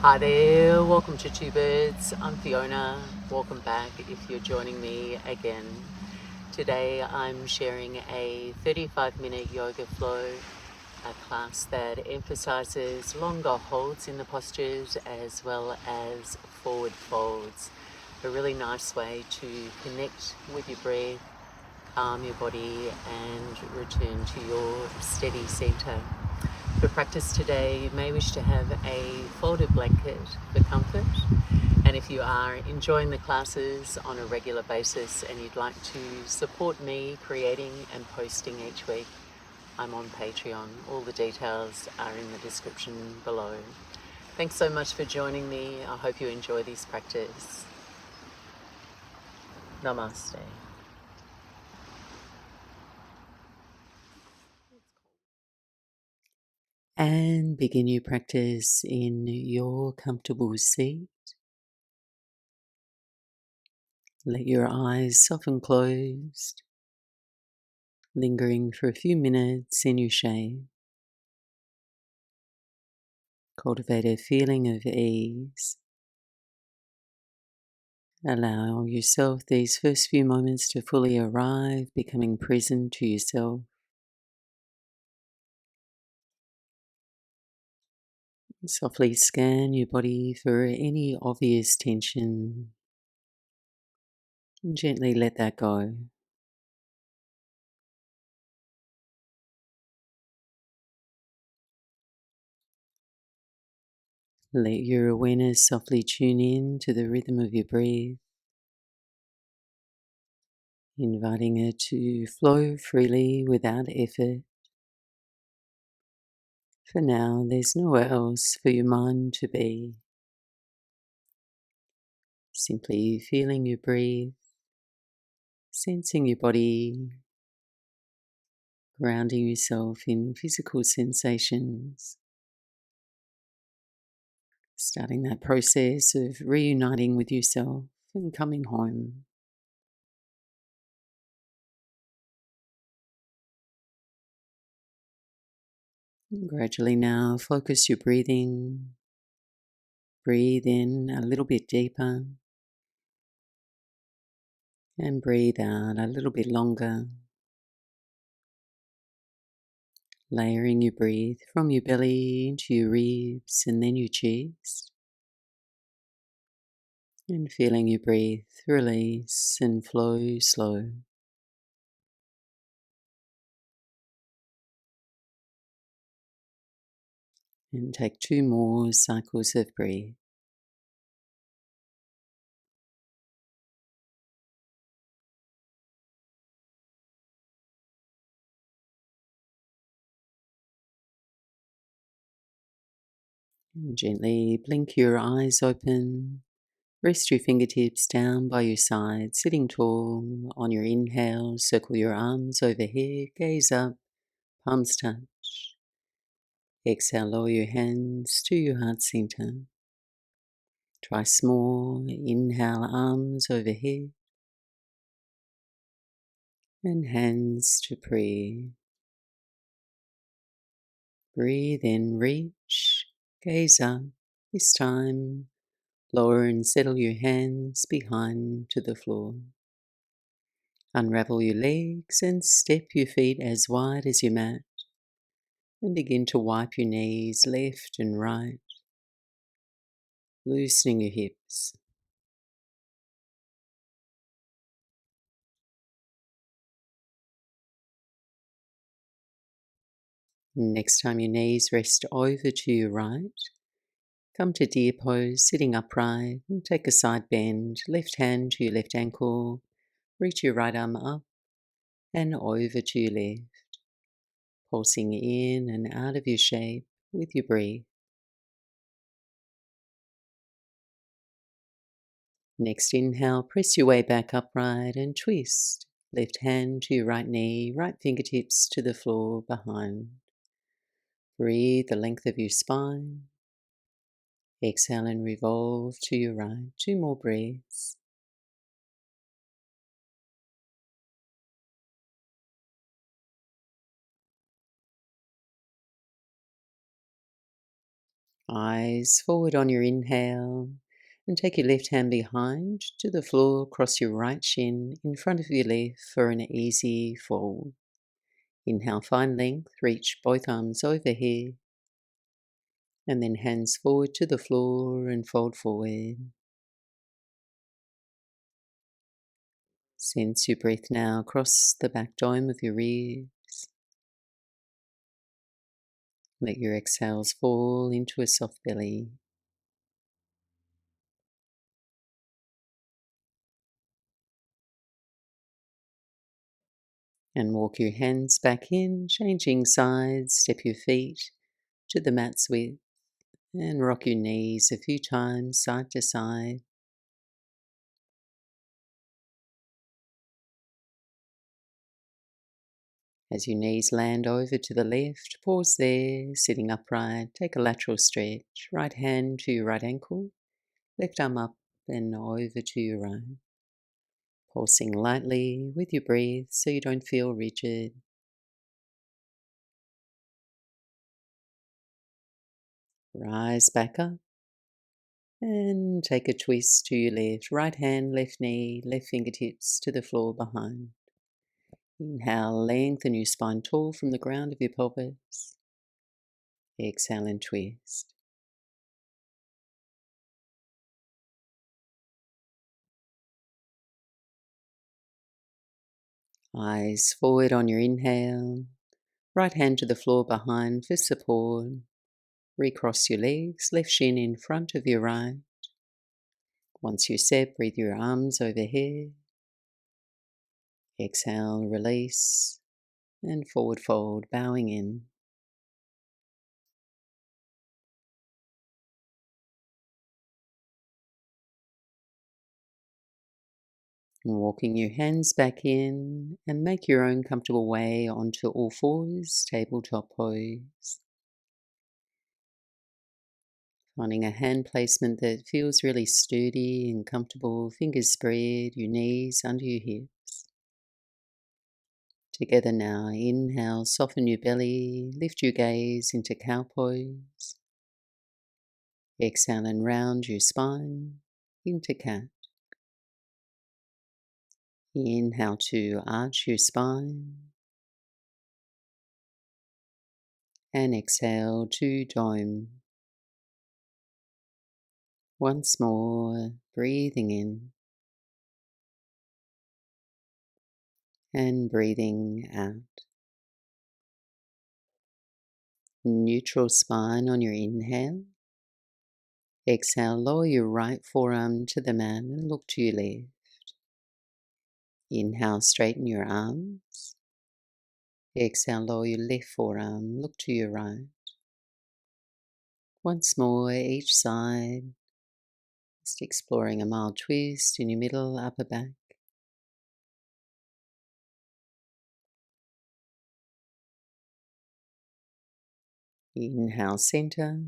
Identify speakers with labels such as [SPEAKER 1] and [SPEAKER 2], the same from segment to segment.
[SPEAKER 1] Hi there, welcome to Two Birds. I'm Fiona. Welcome back if you're joining me again. Today I'm sharing a 35-minute yoga flow, a class that emphasizes longer holds in the postures as well as forward folds. A really nice way to connect with your breath, calm your body and return to your steady center. For practice today, you may wish to have a folded blanket for comfort. And if you are enjoying the classes on a regular basis and you'd like to support me creating and posting each week, I'm on Patreon. All the details are in the description below. Thanks so much for joining me. I hope you enjoy this practice. Namaste. And begin your practice in your comfortable seat. Let your eyes soften closed, lingering for a few minutes in your shade. Cultivate a feeling of ease. Allow yourself these first few moments to fully arrive, becoming present to yourself. Softly scan your body for any obvious tension. And gently let that go. Let your awareness softly tune in to the rhythm of your breath, inviting it to flow freely without effort. For now, there's nowhere else for your mind to be. Simply feeling your breath, sensing your body, grounding yourself in physical sensations, starting that process of reuniting with yourself and coming home. And gradually now focus your breathing. Breathe in a little bit deeper and breathe out a little bit longer. Layering your breath from your belly into your ribs and then your chest. And feeling your breath release and flow slow. And take 2 more cycles of breath. And gently blink your eyes open. Rest your fingertips down by your side, sitting tall. On your inhale, circle your arms overhead, gaze up, palms touch. Exhale, lower your hands to your heart center. Try small, inhale, arms overhead, and hands to prayer. Breathe in, reach, gaze up. This time, lower and settle your hands behind to the floor. Unravel your legs and step your feet as wide as your mat. And begin to wipe your knees left and right, loosening your hips. Next time your knees rest over to your right, come to deer pose, sitting upright, and take a side bend. Left hand to your left ankle, reach your right arm up and over to your left, pulsing in and out of your shape with your breath. Next inhale, press your way back upright and twist. Left hand to your right knee, right fingertips to the floor behind. Breathe the length of your spine. Exhale and revolve to your right. 2 more breaths. Eyes forward on your inhale, and take your left hand behind to the floor, cross your right shin in front of your left for an easy fold. Inhale, find length, reach both arms overhead, and then hands forward to the floor and fold forward. Sense your breath now across the back dome of your ribs. Let your exhales fall into a soft belly. And walk your hands back in, changing sides, step your feet to the mat's width, and rock your knees a few times side to side. As your knees land over to the left, pause there, sitting upright, take a lateral stretch, right hand to your right ankle, left arm up and over to your right. Pulsing lightly with your breath so you don't feel rigid. Rise back up and take a twist to your left. Right hand, left knee, left fingertips to the floor behind. Inhale, lengthen your spine tall from the ground of your pelvis. Exhale and twist. Eyes forward on your inhale. Right hand to the floor behind for support. Recross your legs, left shin in front of your right. Once you set, breathe your arms overhead. Exhale, release, and forward fold, bowing in. And walking your hands back in and make your own comfortable way onto all fours, tabletop pose. Finding a hand placement that feels really sturdy and comfortable, fingers spread, your knees under your hips. Together now, inhale, soften your belly, lift your gaze into cow pose. Exhale and round your spine into cat. Inhale to arch your spine. And exhale to dome. Once more, breathing in and breathing out. Neutral spine on your inhale. Exhale, lower your right forearm to the mat and look to your left. Inhale, straighten your arms. Exhale, lower your left forearm, look to your right. Once more, each side. Just exploring a mild twist in your middle upper back. Inhale, center.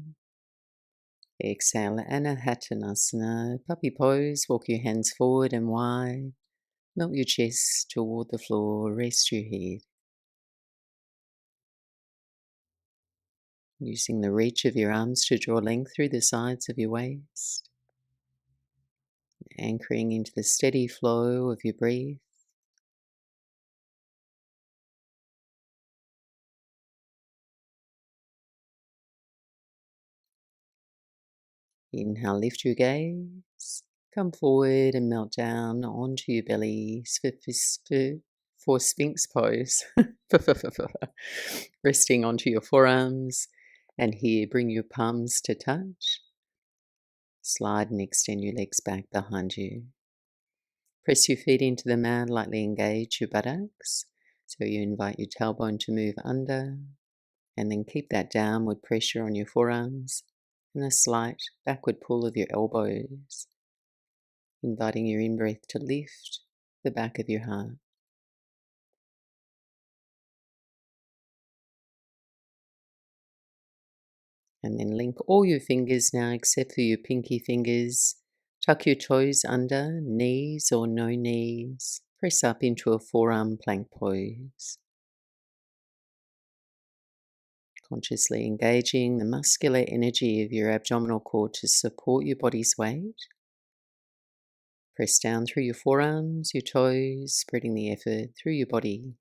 [SPEAKER 1] Exhale, Anahatanasana, puppy pose. Walk your hands forward and wide. Melt your chest toward the floor. Rest your head. Using the reach of your arms to draw length through the sides of your waist. Anchoring into the steady flow of your breath. Inhale, lift your gaze. Come forward and melt down onto your belly for sphinx pose. Resting onto your forearms. And here, bring your palms to touch. Slide and extend your legs back behind you. Press your feet into the mat, lightly engage your buttocks. So you invite your tailbone to move under. And then keep that downward pressure on your forearms. And a slight backward pull of your elbows. Inviting your in-breath to lift the back of your heart. And then link all your fingers now except for your pinky fingers. Tuck your toes under, knees or no knees. Press up into a forearm plank pose. Consciously engaging the muscular energy of your abdominal core to support your body's weight. Press down through your forearms, your toes, spreading the effort through your body.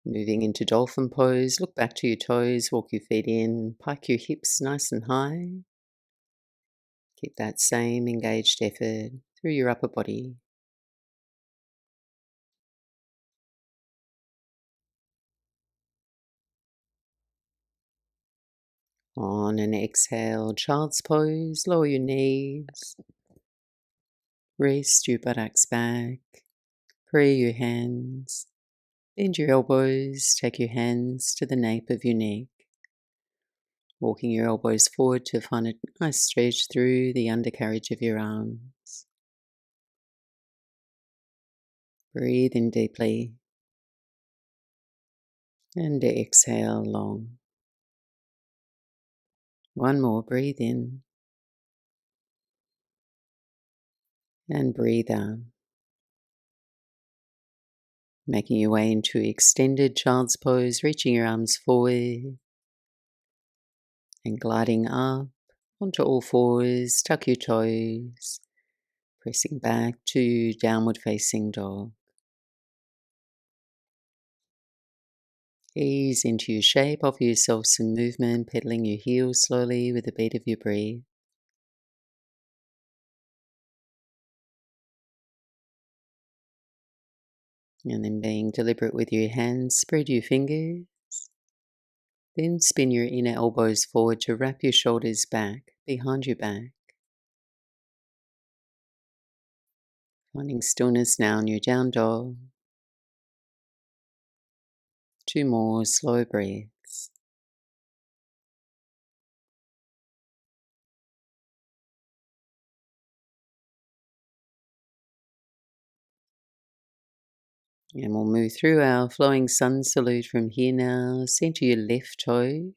[SPEAKER 1] Moving into dolphin pose, look back to your toes, walk your feet in, pike your hips nice and high. Keep that same engaged effort through your upper body. On an exhale, child's pose, lower your knees, rest your buttocks back, pray your hands, bend your elbows, take your hands to the nape of your neck, walking your elbows forward to find a nice stretch through the undercarriage of your arms. Breathe in deeply and exhale long. One more, breathe in and breathe out. Making your way into extended child's pose, reaching your arms forward and gliding up onto all fours, tuck your toes, pressing back to downward facing dog. Ease into your shape, offer yourself some movement, pedaling your heels slowly with the beat of your breath. And then being deliberate with your hands, spread your fingers. Then spin your inner elbows forward to wrap your shoulders back, behind your back. Finding stillness now in your down dog. 2 more slow breaths. And we'll move through our flowing sun salute from here now. Center your left toes.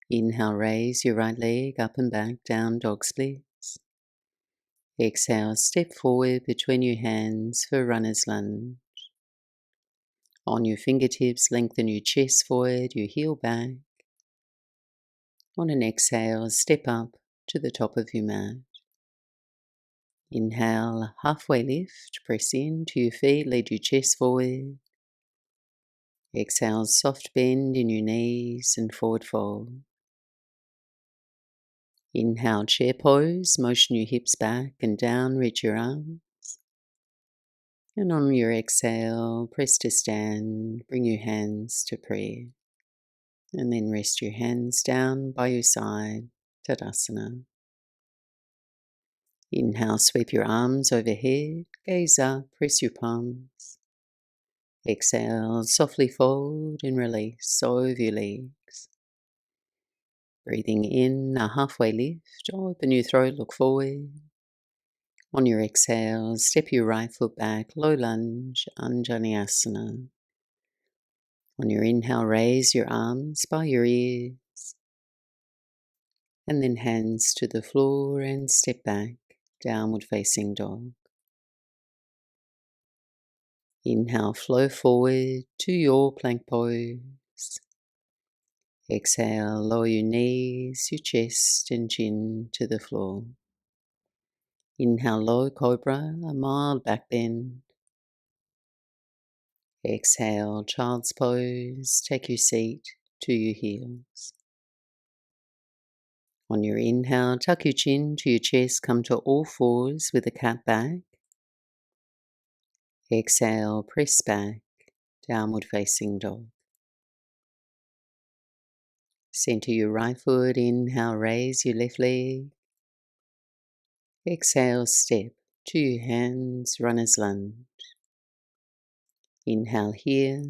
[SPEAKER 1] Inhale, raise your right leg up and back, down dog splits. Exhale, step forward between your hands for runner's lunge. On your fingertips, lengthen your chest forward, your heel back. On an exhale, step up to the top of your mat. Inhale, halfway lift, press into your feet, lead your chest forward. Exhale, soft bend in your knees and forward fold. Inhale, chair pose, motion your hips back and down, reach your arms. And on your exhale, press to stand, bring your hands to prayer. And then rest your hands down by your side, Tadasana. Inhale, sweep your arms overhead, gaze up, press your palms. Exhale, softly fold and release over your legs. Breathing in, a halfway lift, open your throat, look forward. On your exhale, step your right foot back, low lunge, Anjaneyasana. On your inhale, raise your arms by your ears. And then hands to the floor and step back, downward facing dog. Inhale, flow forward to your plank pose. Exhale, lower your knees, your chest and chin to the floor. Inhale, low cobra, a mild back bend. Exhale, child's pose, take your seat to your heels. On your inhale, tuck your chin to your chest, come to all fours with the cat back. Exhale, press back, downward facing dog. Center your right foot, inhale, raise your left leg. Exhale, step to your hands, runner's lunge. Inhale here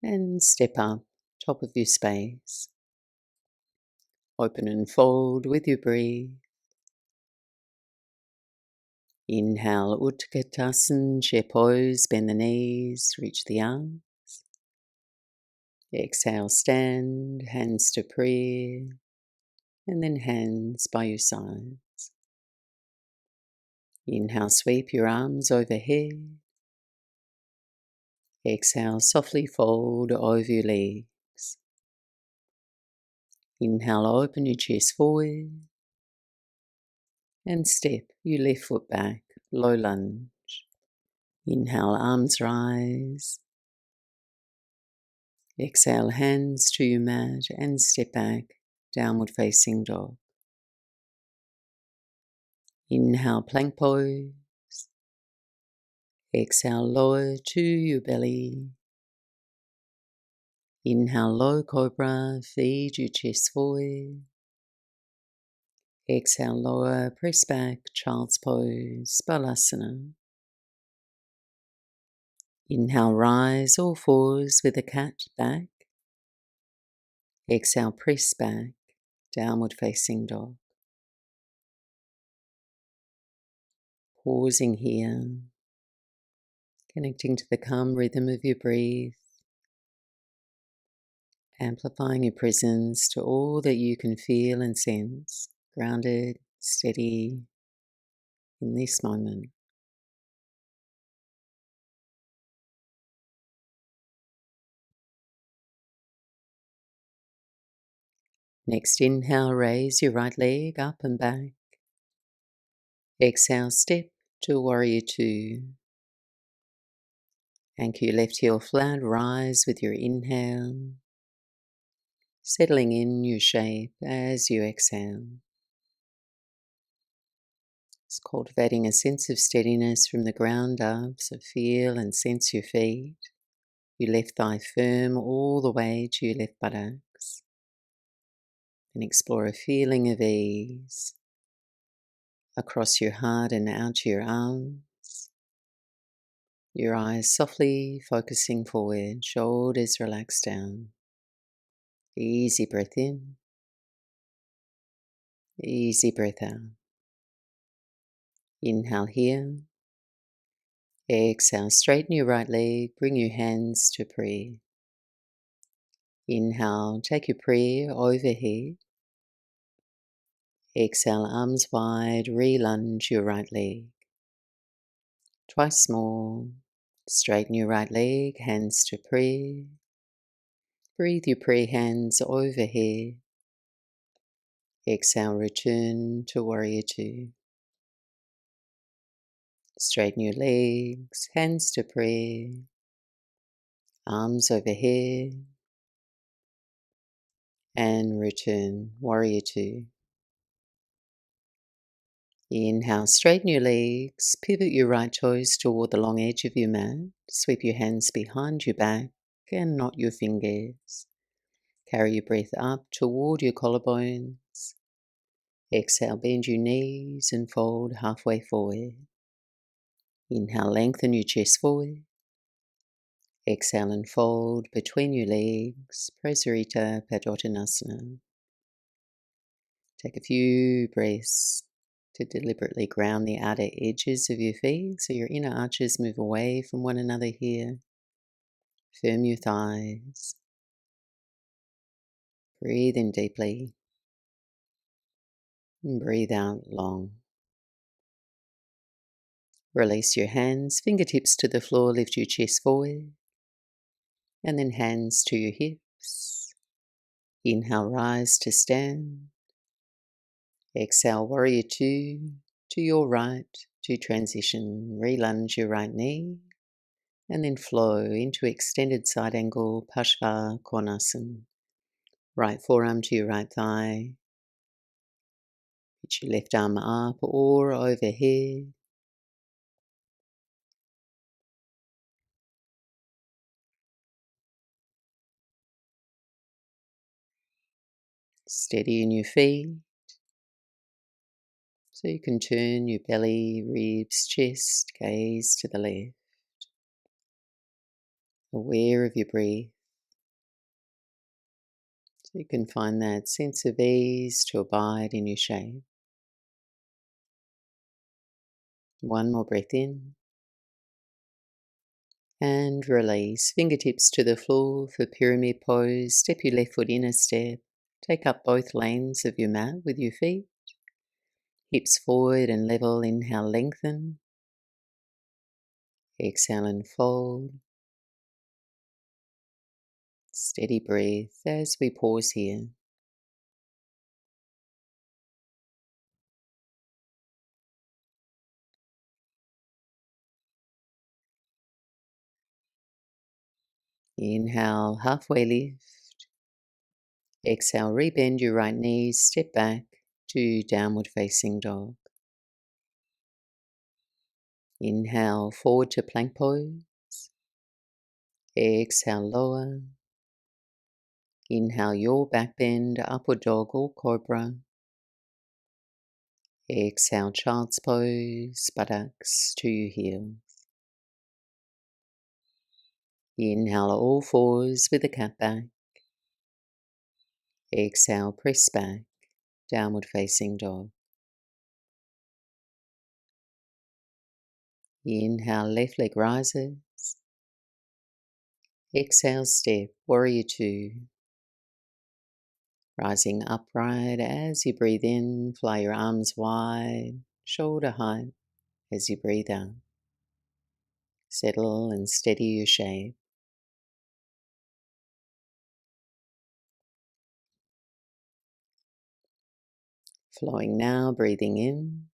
[SPEAKER 1] and step up, top of your space. Open and fold with your breath. Inhale, Utkatasana, chair pose, bend the knees, reach the arms. Exhale, stand, hands to prayer, and then hands by your sides. Inhale, sweep your arms overhead. Exhale, softly fold over your legs. Inhale, open your chest forward. And step your left foot back, low lunge. Inhale, arms rise. Exhale, hands to your mat and step back, downward facing dog. Inhale, plank pose. Exhale, lower to your belly. Inhale, low cobra, feed your chest forward. Exhale, lower, press back, child's pose, balasana. Inhale, rise all fours with a cat back. Exhale, press back, downward facing dog. Pausing here, connecting to the calm rhythm of your breath, amplifying your presence to all that you can feel and sense, grounded, steady in this moment. Next inhale, raise your right leg up and back. Exhale, step to warrior two. Anchor your left heel flat, rise with your inhale, settling in your shape as you exhale. It's cultivating a sense of steadiness from the ground up, so feel and sense your feet, your left thigh firm all the way to your left buttocks, and explore a feeling of ease across your heart and out to your arms. Your eyes softly focusing forward, shoulders relaxed down. Easy breath in, easy breath out. Inhale here. Exhale, straighten your right leg, bring your hands to prayer. Inhale, take your prayer overhead. Exhale, arms wide, re-lunge your right leg. Twice more. Straighten your right leg, hands to prayer. Breathe your prayer hands overhead. Exhale, return to warrior two. Straighten your legs, hands to prayer. Arms overhead. And return, warrior two. Inhale, straighten your legs, pivot your right toes toward the long edge of your mat, sweep your hands behind your back and knot your fingers. Carry your breath up toward your collarbones. Exhale, bend your knees and fold halfway forward. Inhale, lengthen your chest forward. Exhale and fold between your legs, Prasarita Padottanasana. Take a few breaths to deliberately ground the outer edges of your feet so your inner arches move away from one another here. Firm your thighs. Breathe in deeply. And breathe out long. Release your hands, fingertips to the floor, lift your chest forward. And then hands to your hips. Inhale, rise to stand. Exhale, warrior two to your right to transition. Re-lunge your right knee. And then flow into extended side angle, Parsva Konasana. Right forearm to your right thigh. Reach your left arm up or overhead. Steady in your feet. So you can turn your belly, ribs, chest, gaze to the left. Aware of your breath. So you can find that sense of ease to abide in your shape. One more breath in. And release. Fingertips to the floor for pyramid pose. Step your left foot in a step. Take up both lanes of your mat with your feet. Hips forward and level. Inhale, lengthen. Exhale and fold. Steady breath as we pause here. Inhale, halfway lift. Exhale, rebend your right knee, step back to downward facing dog. Inhale, forward to plank pose. Exhale, lower. Inhale, your back bend, upward dog or cobra. Exhale, child's pose, buttocks to your heels. Inhale, all fours with a cat back. Exhale, press back, downward facing dog. Inhale, left leg rises. Exhale, step, warrior two. Rising upright as you breathe in, fly your arms wide, shoulder height as you breathe out. Settle and steady your shape. Flowing now, breathing in.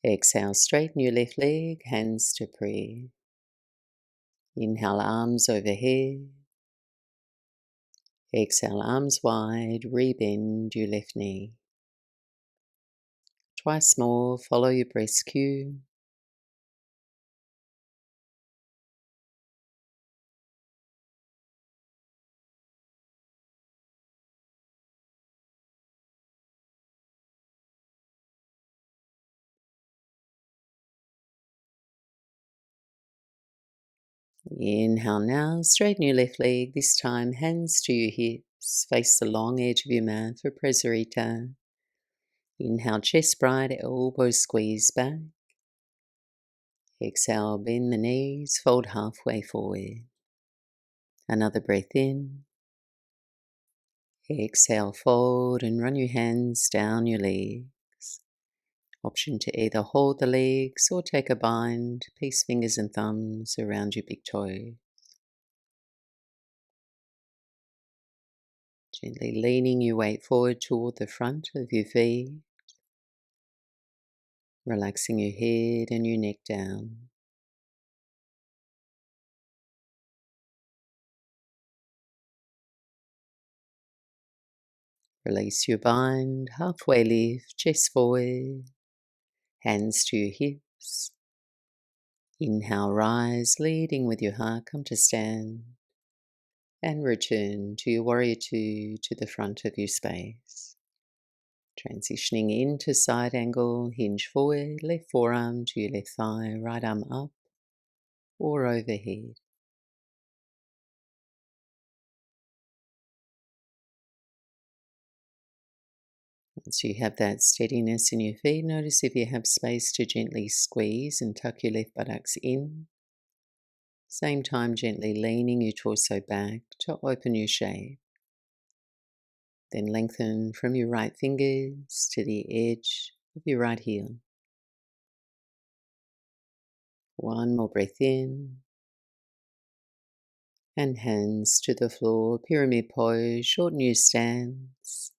[SPEAKER 1] Exhale, straighten your left leg, hands to prayer. Inhale, arms overhead. Exhale, arms wide, rebend your left knee. Twice more, follow your breath's cue. Inhale now, straighten your left leg, this time hands to your hips, face the long edge of your mat for Preserita. Inhale, chest bright, elbows squeeze back. Exhale, bend the knees, fold halfway forward. Another breath in. Exhale, fold and run your hands down your legs. Option to either hold the legs or take a bind, peace fingers and thumbs around your big toe. Gently leaning your weight forward toward the front of your feet. Relaxing your head and your neck down. Release your bind, halfway lift, chest forward, hands to your hips. Inhale, rise, leading with your heart, come to stand. And return to your warrior two to the front of your space. Transitioning into side angle, hinge forward, left forearm to your left thigh, right arm up or overhead. Once you have that steadiness in your feet, notice if you have space to gently squeeze and tuck your left buttocks in. Same time, gently leaning your torso back to open your shape. Then lengthen from your right fingers to the edge of your right heel. One more breath in. And hands to the floor, pyramid pose, shorten your stance.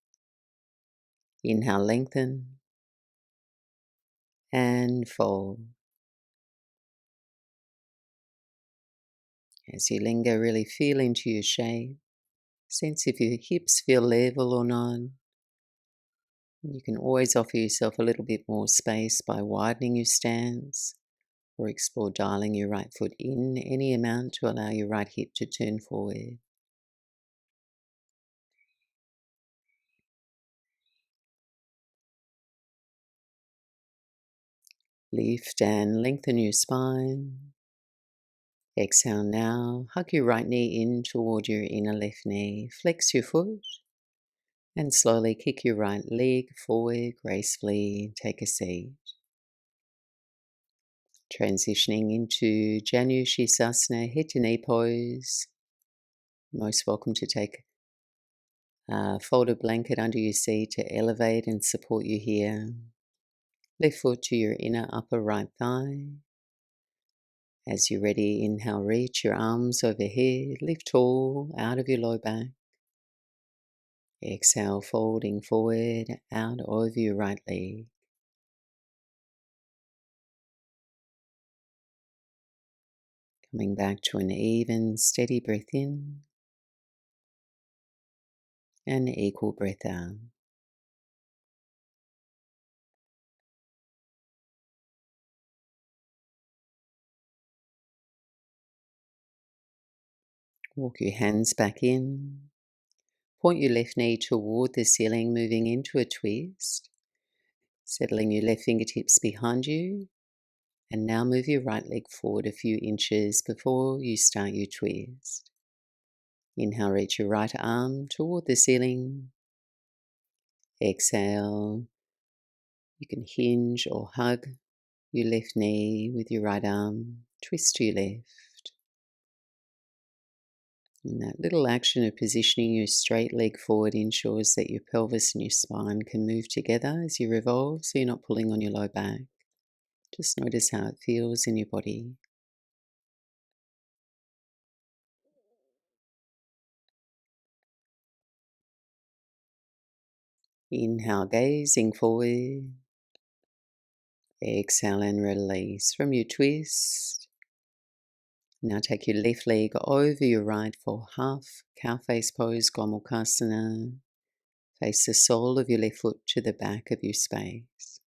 [SPEAKER 1] Inhale, lengthen. And fold. As you linger, really feel into your shape. Sense if your hips feel level or not. You can always offer yourself a little bit more space by widening your stance or explore dialing your right foot in any amount to allow your right hip to turn forward. Lift and lengthen your spine. Exhale now, hug your right knee in toward your inner left knee. Flex your foot and slowly kick your right leg forward gracefully. Take a seat. Transitioning into Janushisasana, head to knee pose. Most welcome to take a folded blanket under your seat to elevate and support you here. Left foot to your inner upper right thigh. As you're ready, inhale, reach your arms overhead, lift tall out of your low back. Exhale, folding forward, out over your right leg. Coming back to an even, steady breath in, and equal breath out. Walk your hands back in. Point your left knee toward the ceiling, moving into a twist. Settling your left fingertips behind you. And now move your right leg forward a few inches before you start your twist. Inhale, reach your right arm toward the ceiling. Exhale, you can hinge or hug your left knee with your right arm. Twist to your left. And that little action of positioning your straight leg forward ensures that your pelvis and your spine can move together as you revolve, so you're not pulling on your low back. Just notice how it feels in your body. Inhale, gazing forward. Exhale and release from your twist. Now take your left leg over your right for half cow face pose, Gomukhasana. Face the sole of your left foot to the back of your space.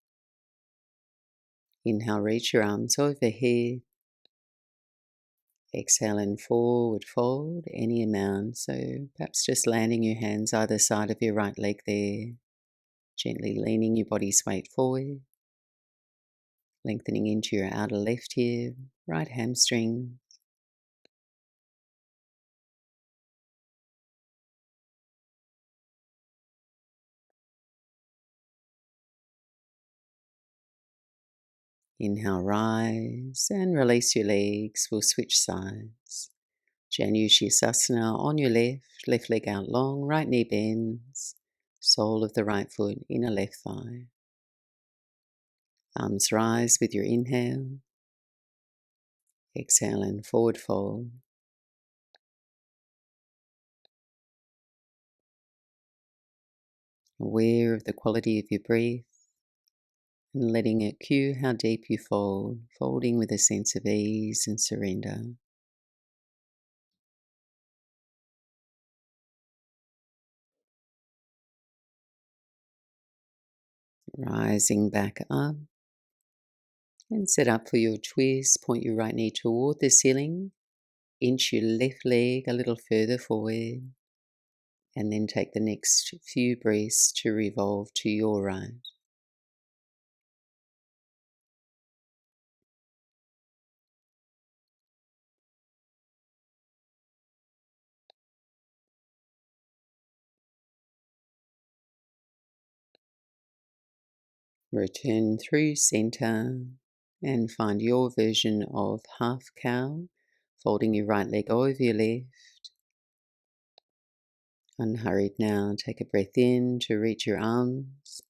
[SPEAKER 1] Inhale, reach your arms overhead. Exhale and forward fold any amount. So perhaps just landing your hands either side of your right leg there. Gently leaning your body's weight forward. Lengthening into your outer left hip, right hamstring. Inhale, rise and release your legs. We'll switch sides. Vinyasa on your left leg out long, right knee bends, sole of the right foot, inner left thigh. Arms rise with your inhale. Exhale and forward fold. Aware of the quality of your breath and letting it cue how deep you fold, folding with a sense of ease and surrender. Rising back up and set up for your twist. Point your right knee toward the ceiling. Inch your left leg a little further forward. And then take the next few breaths to revolve to your right. Return through center and find your version of half cow, folding your right leg over your left. Unhurried now, take a breath in to reach your arms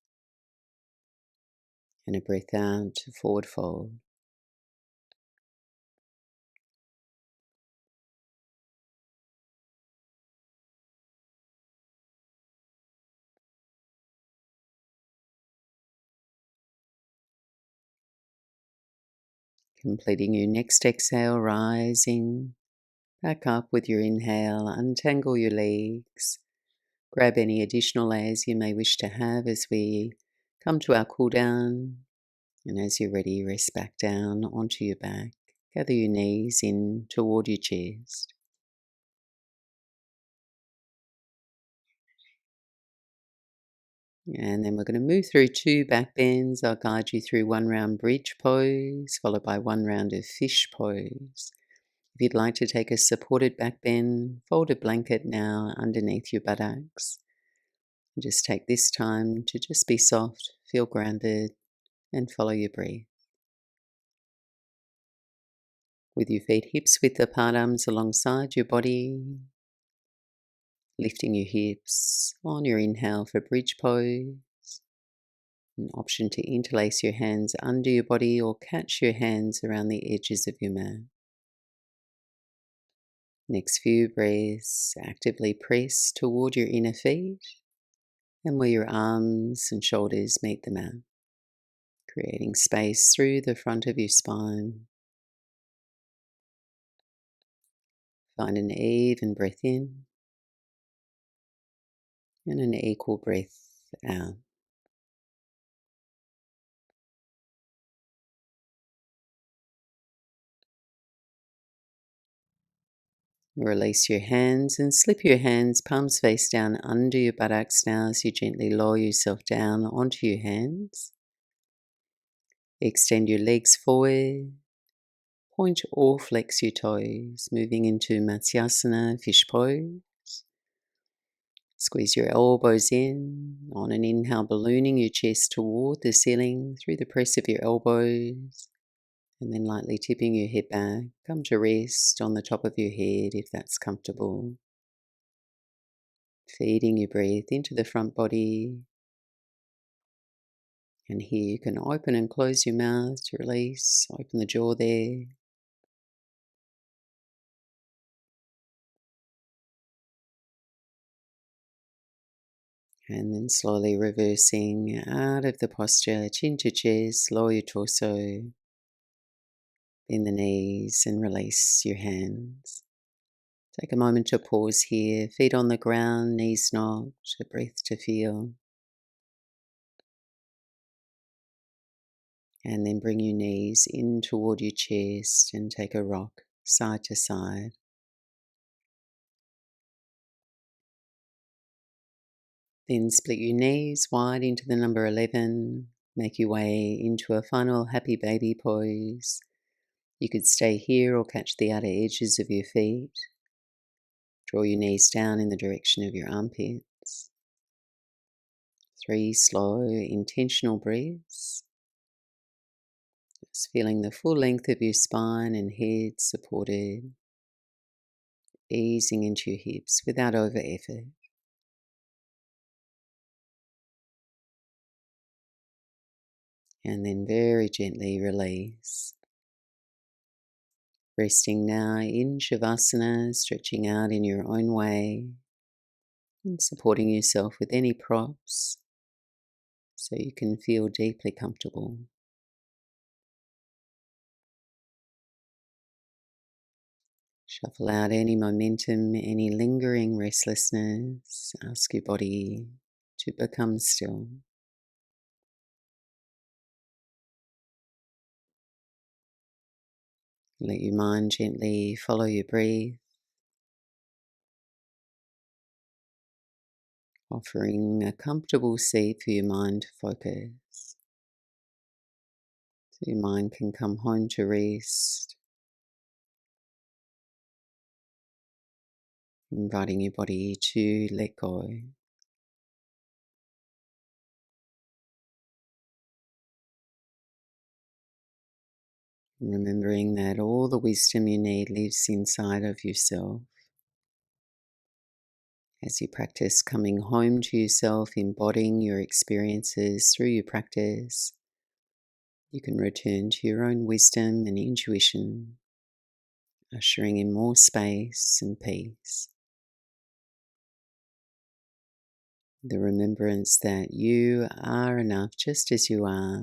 [SPEAKER 1] and a breath out to forward fold. Completing your next exhale, rising back up with your inhale, untangle your legs. Grab any additional layers you may wish to have as we come to our cool down. And as you're ready, rest back down onto your back. Gather your knees in toward your chest. And then we're going to move through 2 back bends. I'll guide you through 1 round bridge pose, followed by 1 round of fish pose. If you'd like to take a supported back bend, fold a blanket now underneath your buttocks. Just take this time to just be soft, feel grounded, and follow your breath. With your feet hips width apart, arms alongside your body. Lifting your hips on your inhale for bridge pose. An option to interlace your hands under your body or catch your hands around the edges of your mat. Next few breaths, actively press toward your inner feet and where your arms and shoulders meet the mat, creating space through the front of your spine. Find an even breath in and an equal breath out. Release your hands and slip your hands palms face down under your buttocks now as you gently lower yourself down onto your hands. Extend your legs forward. Point or flex your toes, moving into Matsyasana, fish pose. Squeeze your elbows in. On an inhale, ballooning your chest toward the ceiling through the press of your elbows. And then lightly tipping your head back. Come to rest on the top of your head if that's comfortable. Feeding your breath into the front body. And here you can open and close your mouth to release. Open the jaw there. And then slowly reversing out of the posture, chin to chest, lower your torso, bend the knees and release your hands. Take a moment to pause here, feet on the ground, knees knocked, a breath to feel. And then bring your knees in toward your chest and take a rock side to side. Then split your knees wide into the number 11. Make your way into a final happy baby pose. You could stay here or catch the outer edges of your feet. Draw your knees down in the direction of your armpits. 3 slow, intentional breaths. Just feeling the full length of your spine and head supported. Easing into your hips without over effort. And then very gently release. Resting now in Shavasana, stretching out in your own way and supporting yourself with any props so you can feel deeply comfortable. Shuffle out any momentum, any lingering restlessness. Ask your body to become still. Let your mind gently follow your breath, offering a comfortable seat for your mind to focus. So your mind can come home to rest, inviting your body to let go. Remembering that all the wisdom you need lives inside of yourself. As you practice coming home to yourself, embodying your experiences through your practice, you can return to your own wisdom and intuition, ushering in more space and peace. The remembrance that you are enough just as you are,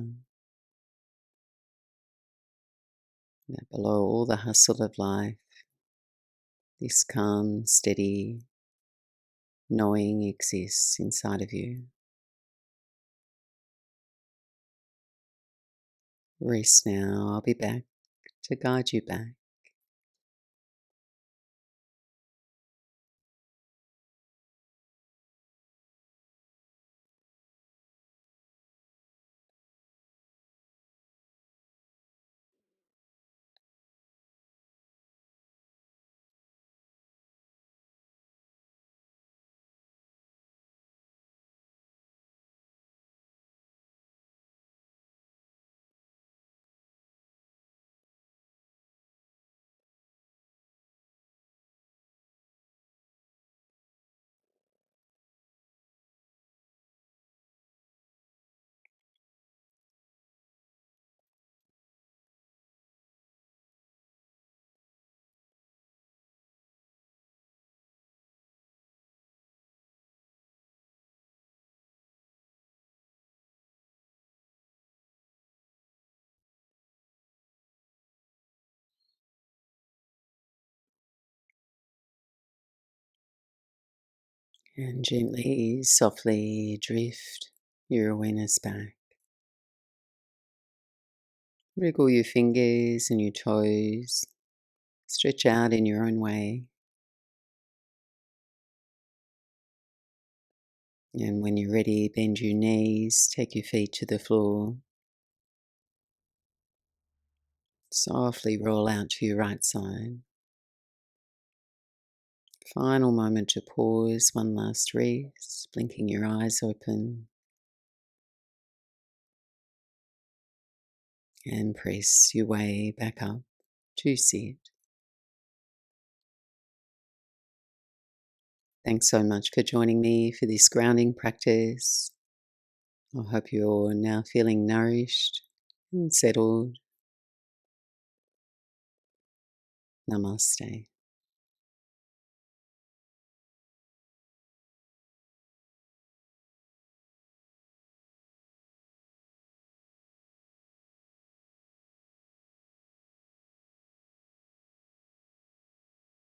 [SPEAKER 1] that below all the hustle of life, this calm, steady knowing exists inside of you. Rest now, I'll be back to guide you back. And gently, softly drift your awareness back. Wriggle your fingers and your toes. Stretch out in your own way. And when you're ready, bend your knees, take your feet to the floor. Softly roll out to your right side. Final moment to pause, one last rest, blinking your eyes open. And press your way back up to sit. Thanks so much for joining me for this grounding practice. I hope you're now feeling nourished and settled. Namaste.